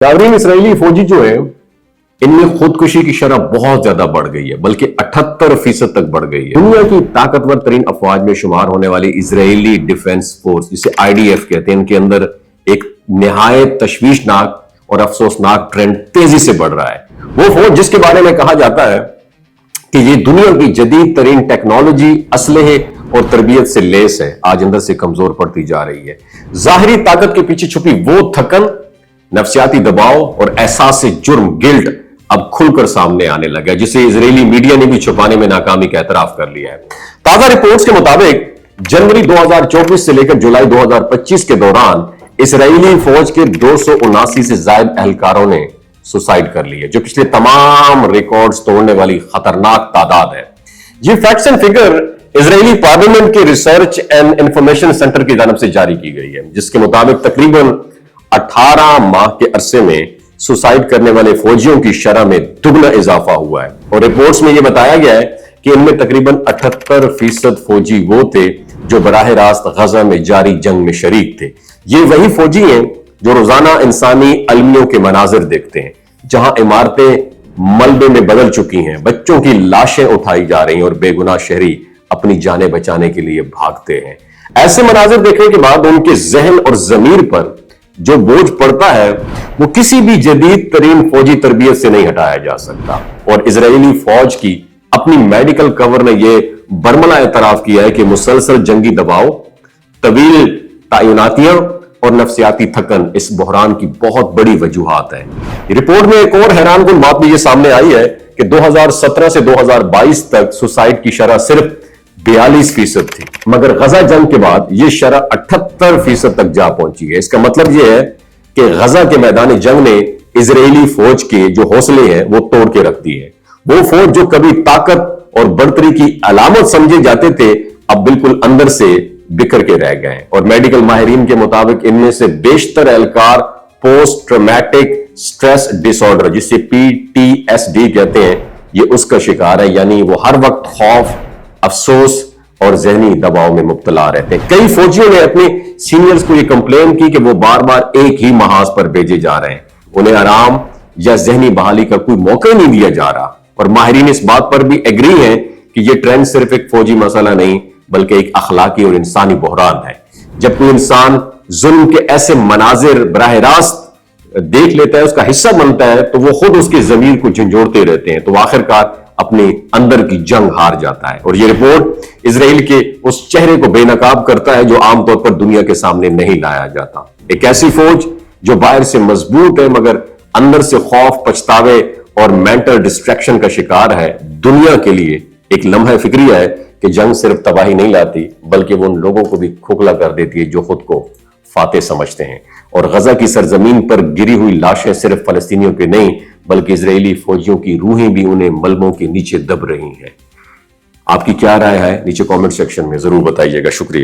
नाज़रीन, इसराइली फौजी जो है इनमें खुदकुशी की शरह बहुत ज्यादा बढ़ गई है, बल्कि 78% तक बढ़ गई है। दुनिया की ताकतवर तरीन अफवाज में शुमार होने वाली इजरायली डिफेंस फोर्स, जिसे IDF कहते हैं, इनके अंदर एक निहायत तशवीशनाक और अफसोसनाक ट्रेंड तेजी से बढ़ रहा है। वो फौज जिसके बारे में कहा जाता है कि ये दुनिया की जदीद तरीन टेक्नोलॉजी, असलहे और तरबियत से लेस है, आज अंदर से कमजोर पड़ती जा रही है। जाहिरी ताकत के पीछे छुपी वो थकन, नफ्सियाती दबाव और एहसास जुर्म, गिल्ट अब खुलकर सामने आने लगा है, जिसे इजरायली मीडिया ने भी छुपाने में नाकामी का एतराफ कर लिया है। ताजा रिपोर्ट्स के मुताबिक जनवरी 2024 से लेकर जुलाई 2025 के दौरान इसराइली फौज के 279 से ज्यादा एहलकारों ने सुसाइड कर ली है, जो पिछले तमाम रिकॉर्ड्स तोड़ने वाली खतरनाक तादाद है। ये facts and figure Israeli parliament के रिसर्च एंड इंफॉर्मेशन सेंटर की जानब से जारी की गई है, जिसके मुताबिक तकरीबन 18 माह के अरसे में सुसाइड करने वाले फौजियों की शरह में दुगना इजाफा हुआ है। और रिपोर्ट्स में यह बताया गया है कि इनमें तकरीबन 78% फौजी वो थे जो बराह रास्त गजा में जारी जंग में शरीक थे। ये वही फौजी हैं जो रोजाना इंसानी अलमियों के मनाजिर देखते हैं, जहां इमारतें मलबे में बदल चुकी हैं, बच्चों की लाशें उठाई जा रही हैं और बेगुनाह शहरी अपनी जानें बचाने के लिए भागते हैं। ऐसे मनाजिर देखने के बाद उनके जहन और जमीर पर जो बोझ पड़ता है वो किसी भी जदीद तरीन फौजी तरबियत से नहीं हटाया जा सकता। और इजरायली फौज की अपनी मेडिकल कवर ने यह बरमला एतराफ किया है कि मुसलसल जंगी दबाव, तवील तैनातियां और नफ्सियाती थकन इस बहरान की बहुत बड़ी वजूहात है। रिपोर्ट में एक और हैरानकुन बात भी ये सामने आई है कि 2017 से 2022 तक सुसाइड की शरह सिर्फ 42% थी, मगर गजा जंग के बाद यह शरह 78% तक जा पहुंची है। इसका मतलब यह है कि गजा के मैदान जंग ने इजरायली फौज के जो हौसले हैं वो तोड़ के रख दिए हैं। वो फौज जो कभी ताकत और बढ़तरी की अलामत समझे जाते थे, अब बिल्कुल अंदर से बिखर के रह गए। और मेडिकल माहिरीन के मुताबिक इनमें से बेशतर एहलकार पोस्ट ट्रॉमेटिक स्ट्रेस डिसऑर्डर, जिसे PTSD कहते हैं, ये उसका शिकार है। यानी वो हर वक्त खौफ, अफसोस और जहनी दबाव में मुब्तला रहते हैं। कई फौजियों ने अपने सीनियर्स को यह कंप्लेन की कि वो बार बार एक ही महाज पर भेजे जा रहे हैं, उन्हें आराम या जहनी बहाली का कोई मौका नहीं दिया जा रहा। और माहिरीन इस बात पर भी एग्री हैं कि यह ट्रेंड सिर्फ एक फौजी मसला नहीं, बल्कि एक अखलाकी और इंसानी बहरान है। जब कोई इंसान जुल्म के ऐसे मनाजिर बराह रास्त देख लेता है, उसका हिस्सा बनता है, तो वो खुद उसके जमीर को झंझोड़ते रहते हैं, तो आखिरकार अपने अंदर की जंग हार जाता है। और ये रिपोर्ट इजराइल के उस चेहरे को बेनकाब करता है जो आमतौर पर दुनिया के सामने नहीं लाया जाता। एक ऐसी फौज जो बाहर से मजबूत है मगर अंदर से खौफ, पछतावे और मेंटल डिस्ट्रैक्शन का शिकार है, दुनिया के लिए एक लम्हा फिक्रिया है कि जंग सिर्फ तबाही नहीं लाती, बल्कि वो उन लोगों को भी खोखला कर देती है जो खुद को फातेह समझते हैं। और गजा की सरजमीन पर गिरी हुई लाशें सिर्फ फलस्तीनियों के नहीं, बल्कि इजरायली फौजियों की रूहें भी उन्हें मलबों के नीचे दब रही हैं। आपकी क्या राय है नीचे कमेंट सेक्शन में जरूर बताइएगा। शुक्रिया।